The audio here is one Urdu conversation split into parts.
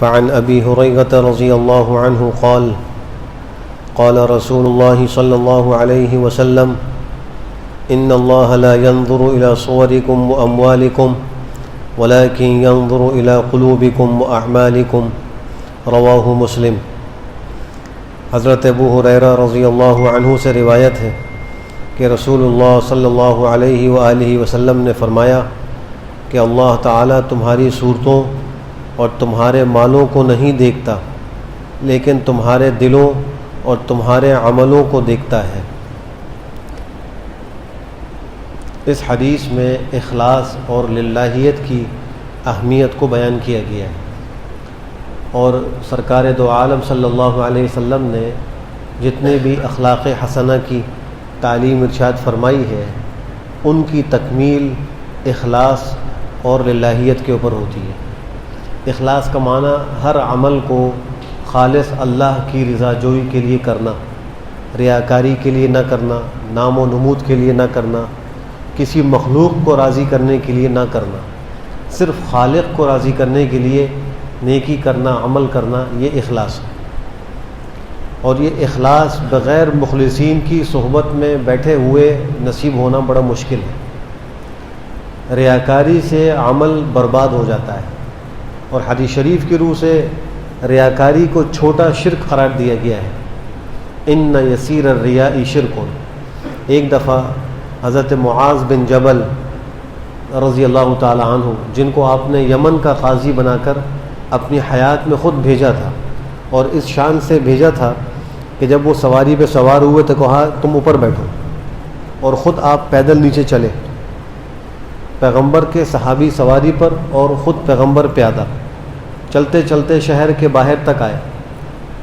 فعن أبي هريرة رضي الله عنه قال قال رسول الله صلى الله عليه وسلم إن الله لا ينظر إلى صوركم وأموالكم ولكن ينظر إلى قلوبكم وأعمالكم رواہ مسلم۔ حضرت ابو ہریرہ رضی اللہ عنہ سے روایت ہے کہ رسول اللہ صلی اللہ علیہ وآلہ وسلم نے فرمایا کہ اللہ تعالیٰ تمہاری صورتوں اور تمہارے مالوں کو نہیں دیکھتا، لیکن تمہارے دلوں اور تمہارے عملوں کو دیکھتا ہے۔ اس حدیث میں اخلاص اور للہیت کی اہمیت کو بیان کیا گیا ہے، اور سرکار دو عالم صلی اللہ علیہ وسلم نے جتنے بھی اخلاق حسنہ کی تعلیم ارشاد فرمائی ہے ان کی تکمیل اخلاص اور للہیت کے اوپر ہوتی ہے۔ اخلاص کا معنی ہر عمل کو خالص اللہ کی رضا جوئی کے لیے کرنا، ریاکاری کے لیے نہ کرنا، نام و نمود کے لیے نہ کرنا، کسی مخلوق کو راضی کرنے کے لیے نہ کرنا، صرف خالق کو راضی کرنے کے لیے نیکی کرنا، عمل کرنا، یہ اخلاص ہے۔ اور یہ اخلاص بغیر مخلصین کی صحبت میں بیٹھے ہوئے نصیب ہونا بڑا مشکل ہے۔ ریاکاری سے عمل برباد ہو جاتا ہے، اور حدیث شریف کی روح سے ریاکاری کو چھوٹا شرک قرار دیا گیا ہے۔ ان یسیر الریاء شرک۔ ایک دفعہ حضرت معاذ بن جبل رضی اللہ تعالی عنہ، جن کو آپ نے یمن کا قاضی بنا کر اپنی حیات میں خود بھیجا تھا، اور اس شان سے بھیجا تھا کہ جب وہ سواری پہ سوار ہوئے تو کہا تم اوپر بیٹھو، اور خود آپ پیدل نیچے چلے، پیغمبر کے صحابی سواری پر اور خود پیغمبر پیادہ، چلتے چلتے شہر کے باہر تک آئے،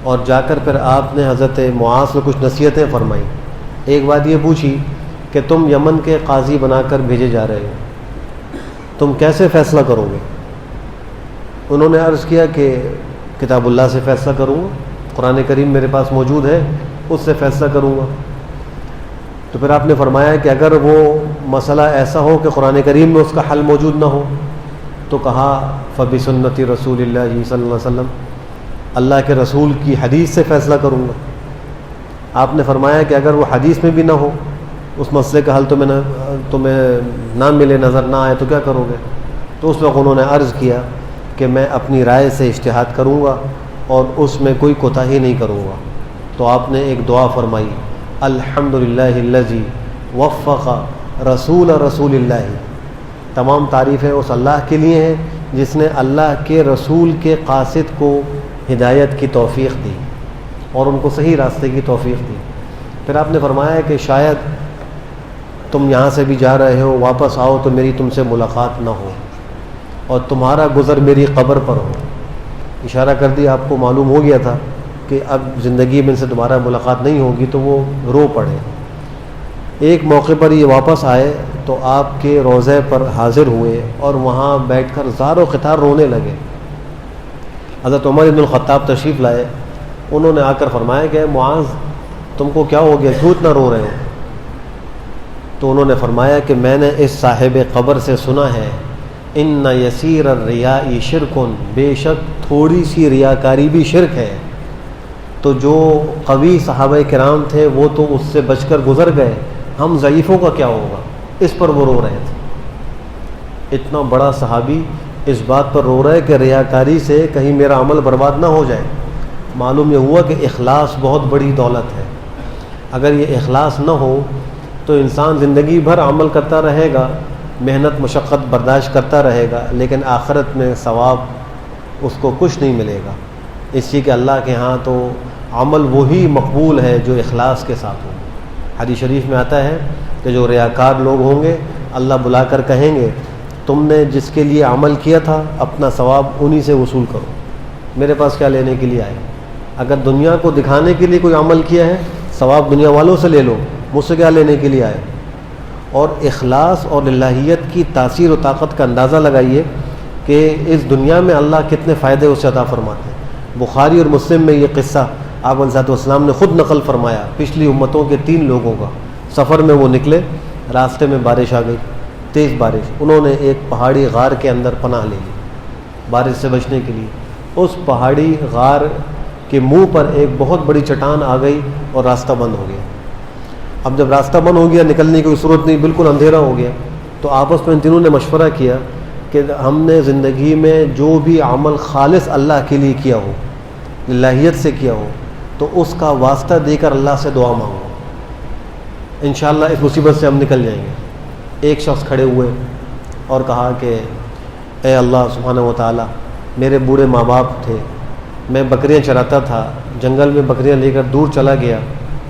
اور جا کر پھر آپ نے حضرت معاذ کو کچھ نصیحتیں فرمائیں۔ ایک بات یہ پوچھی کہ تم یمن کے قاضی بنا کر بھیجے جا رہے ہو، تم کیسے فیصلہ کرو گے؟ انہوں نے عرض کیا کہ کتاب اللہ سے فیصلہ کروں گا، قرآن کریم میرے پاس موجود ہے، اس سے فیصلہ کروں گا۔ تو پھر آپ نے فرمایا کہ اگر وہ مسئلہ ایسا ہو کہ قرآن کریم میں اس کا حل موجود نہ ہو، تو کہا فبسنت رسول اللہ صلی اللہ علیہ وسلم، اللہ کے رسول کی حدیث سے فیصلہ کروں گا۔ آپ نے فرمایا کہ اگر وہ حدیث میں بھی نہ ہو، اس مسئلے کا حل تمہیں نہ ملے، نظر نہ آئے، تو کیا کرو گے؟ تو اس وقت انہوں نے عرض کیا کہ میں اپنی رائے سے اجتہاد کروں گا اور اس میں کوئی کوتاہی نہیں کروں گا۔ تو آپ نے ایک دعا فرمائی، الحمدللہ الذی وفق رسول اللہ۔ تمام تعریفیں اس اللہ کے لیے ہیں جس نے اللہ کے رسول کے قاصد کو ہدایت کی توفیق دی اور ان کو صحیح راستے کی توفیق دی۔ پھر آپ نے فرمایا کہ شاید تم یہاں سے بھی جا رہے ہو، واپس آؤ تو میری تم سے ملاقات نہ ہو، اور تمہارا گزر میری قبر پر ہو۔ اشارہ کر دیا، آپ کو معلوم ہو گیا تھا کہ اب زندگی میں ان سے دوبارہ ملاقات نہیں ہوگی، تو وہ رو پڑے۔ ایک موقع پر یہ واپس آئے تو آپ کے روضے پر حاضر ہوئے اور وہاں بیٹھ کر زار و قطار رونے لگے۔ حضرت عمر بن الخطاب تشریف لائے، انہوں نے آ کر فرمایا کہ معاذ تم کو کیا ہو گیا، کیوں اتنا رو رہے ہو؟ تو انہوں نے فرمایا کہ میں نے اس صاحب قبر سے سنا ہے، ان یسیر الریاء شرک، بے شک تھوڑی سی ریاکاری بھی شرک ہے۔ تو جو قوی صحابہ کرام تھے وہ تو اس سے بچ کر گزر گئے، ہم ضعیفوں کا کیا ہوگا؟ اس پر وہ رو رہے تھے۔ اتنا بڑا صحابی اس بات پر رو رہا ہے کہ ریاکاری سے کہیں میرا عمل برباد نہ ہو جائے۔ معلوم یہ ہوا کہ اخلاص بہت بڑی دولت ہے۔ اگر یہ اخلاص نہ ہو تو انسان زندگی بھر عمل کرتا رہے گا، محنت مشقت برداشت کرتا رہے گا، لیکن آخرت میں ثواب اس کو کچھ نہیں ملے گا، اس لیے کہ اللہ کے ہاں تو عمل وہی مقبول ہے جو اخلاص کے ساتھ ہو۔ حدیث شریف میں آتا ہے کہ جو ریاکار لوگ ہوں گے اللہ بلا کر کہیں گے تم نے جس کے لیے عمل کیا تھا اپنا ثواب انہی سے وصول کرو، میرے پاس کیا لینے کے لیے آئے؟ اگر دنیا کو دکھانے کے لیے کوئی عمل کیا ہے ثواب دنیا والوں سے لے لو، مجھ سے کیا لینے کے لیے آئے؟ اور اخلاص اور للہیت کی تاثیر و طاقت کا اندازہ لگائیے کہ اس دنیا میں اللہ کتنے فائدے اسے عطا فرماتے ہیں۔ بخاری اور مسلم میں یہ قصہ آپ علیہ السلام نے خود نقل فرمایا، پچھلی امتوں کے 3 لوگوں کا۔ سفر میں وہ نکلے، راستے میں بارش آ گئی، تیز بارش، انہوں نے ایک پہاڑی غار کے اندر پناہ لے لی بارش سے بچنے کے لیے۔ اس پہاڑی غار کے منہ پر ایک بہت بڑی چٹان آ گئی اور راستہ بند ہو گیا۔ اب جب راستہ بند ہو گیا، نکلنے کی کوئی صورت نہیں، بالکل اندھیرا ہو گیا، تو آپس میں ان تینوں نے مشورہ کیا کہ ہم نے زندگی میں جو بھی عمل خالص اللہ کے لیے کیا ہو، للہیت سے کیا ہو، تو اس کا واسطہ دے کر اللہ سے دعا مانگو، انشاءاللہ اس مصیبت سے ہم نکل جائیں گے۔ ایک شخص کھڑے ہوئے اور کہا کہ اے اللہ سبحانہ و تعالیٰ، میرے بوڑھے ماں باپ تھے، میں بکریاں چراتا تھا، جنگل میں بکریاں لے کر دور چلا گیا،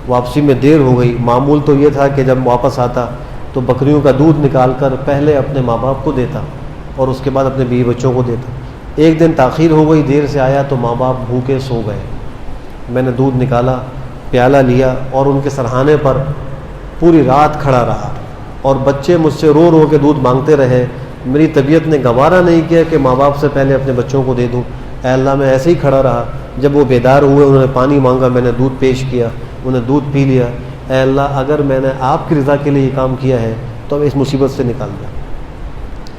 واپسی میں دیر ہو گئی، معمول تو یہ تھا کہ جب واپس آتا تو بکریوں کا دودھ نکال کر پہلے اپنے ماں باپ کو دیتا اور اس کے بعد اپنے بیوی بچوں کو دیتا۔ ایک دن تاخیر ہو گئی، دیر سے آیا تو ماں باپ بھوکے سو گئے، میں نے دودھ نکالا، پیالہ لیا اور ان کے سرہانے پر پوری رات کھڑا رہا، اور بچے مجھ سے رو رو کے دودھ مانگتے رہے، میری طبیعت نے گوارا نہیں کیا کہ ماں باپ سے پہلے اپنے بچوں کو دے دوں۔ اے اللہ، میں ایسے ہی کھڑا رہا، جب وہ بیدار ہوئے انہوں نے پانی مانگا، میں نے دودھ پیش کیا، انہیں دودھ پی لیا۔ اے اللہ، اگر میں نے آپ کی رضا کے لیے یہ کام کیا ہے تو اس مصیبت سے نکال دیا۔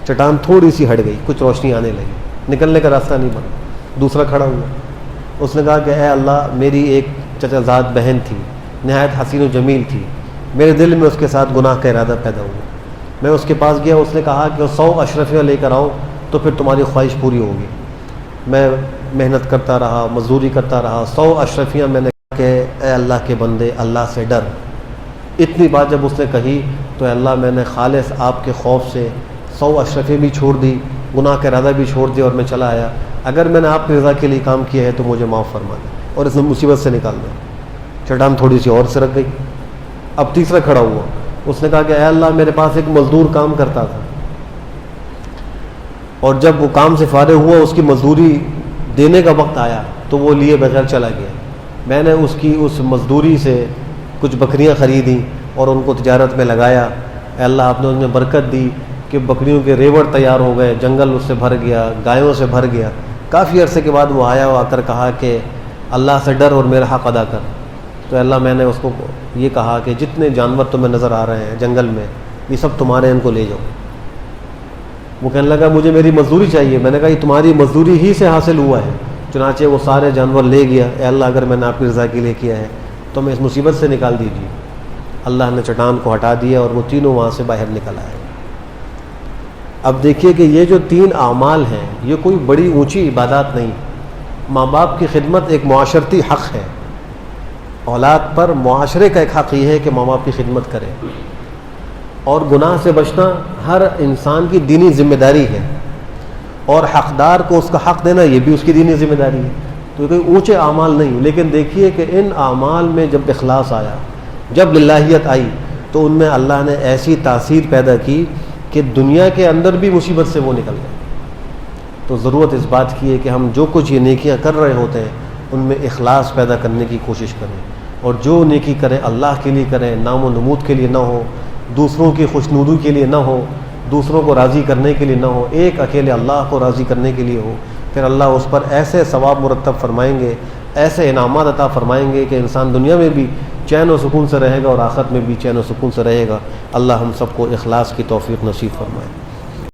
چٹان تھوڑی سی ہٹ گئی، کچھ روشنی آنے لگی، نکلنے کا راستہ نہیں بنا۔ دوسرا کھڑا ہوا، اس نے کہا کہ اے اللہ، میری ایک چچا زاد بہن تھی، نہایت حسین و جمیل تھی، میرے دل میں اس کے ساتھ گناہ کا ارادہ پیدا ہوا، میں اس کے پاس گیا، اس نے کہا کہ 100 اشرفیاں لے کر آؤ تو پھر تمہاری خواہش پوری ہوگی۔ میں محنت کرتا رہا، مزدوری کرتا رہا، 100 اشرفیاں میں نے کہا کہ اے اللہ کے بندے، اللہ سے ڈر۔ اتنی بات جب اس نے کہی تو اے اللہ، میں نے خالص آپ کے خوف سے 100 اشرفیاں بھی چھوڑ دی، گناہ کا ارادہ بھی چھوڑ دیا اور میں چلا آیا، اگر میں نے آپ کی رضا کے لیے کام کیا ہے تو مجھے معاف فرما دیں اور اس مصیبت سے نکال دیں۔ چٹان تھوڑی سی اور سرک گئی۔ اب تیسرا کھڑا ہوا، اس نے کہا کہ اے اللہ، میرے پاس ایک مزدور کام کرتا تھا، اور جب وہ کام سے فارغ ہوا، اس کی مزدوری دینے کا وقت آیا تو وہ لیے بغیر چلا گیا۔ میں نے اس مزدوری سے کچھ بکریاں خریدیں اور ان کو تجارت میں لگایا۔ اے اللہ، آپ نے ان میں برکت دی کہ بکریوں کے ریوڑ تیار ہو گئے، جنگل اس سے بھر گیا، گایوں سے بھر گیا۔ کافی عرصے کے بعد وہ آیا اور آ کر کہا کہ اللہ سے ڈر اور میرا حق ادا کر۔ تو اللہ، میں نے اس کو یہ کہا کہ جتنے جانور تمہیں نظر آ رہے ہیں جنگل میں، یہ سب تمہارے، ان کو لے جاؤ۔ وہ کہنے لگا مجھے میری مزدوری چاہیے۔ میں نے کہا یہ تمہاری مزدوری ہی سے حاصل ہوا ہے۔ چنانچہ وہ سارے جانور لے گیا۔ اے اللہ، اگر میں نے آپ کی رضا کے لیے کیا ہے تو میں اس مصیبت سے نکال دیجیے۔ اللہ نے چٹان کو ہٹا دیا اور وہ تینوں وہاں سے باہر نکل آئے۔ اب دیکھیے کہ یہ جو 3 اعمال ہیں، یہ کوئی بڑی اونچی عبادات نہیں۔ ماں باپ کی خدمت ایک معاشرتی حق ہے، اولاد پر معاشرے کا ایک حق یہ ہے کہ ماں باپ کی خدمت کرے، اور گناہ سے بچنا ہر انسان کی دینی ذمہ داری ہے، اور حقدار کو اس کا حق دینا یہ بھی اس کی دینی ذمہ داری ہے۔ تو یہ کوئی اونچے اعمال نہیں، لیکن دیکھیے کہ ان اعمال میں جب اخلاص آیا، جب للہیت آئی، تو ان میں اللہ نے ایسی تاثیر پیدا کی کہ دنیا کے اندر بھی مصیبت سے وہ نکل گئے۔ تو ضرورت اس بات کی ہے کہ ہم جو کچھ یہ نیکیاں کر رہے ہوتے ہیں ان میں اخلاص پیدا کرنے کی کوشش کریں، اور جو نیکی کریں اللہ کے لیے کریں، نام و نمود کے لیے نہ ہو، دوسروں کی خوشنودی کے لیے نہ ہو، دوسروں کو راضی کرنے کے لیے نہ ہو، ایک اکیلے اللہ کو راضی کرنے کے لیے ہو۔ پھر اللہ اس پر ایسے ثواب مرتب فرمائیں گے، ایسے انعامات عطا فرمائیں گے کہ انسان دنیا میں بھی چین و سکون سے رہے گا اور آخرت میں بھی چین و سکون سے رہے گا۔ اللہ ہم سب کو اخلاص کی توفیق نصیب فرمائے۔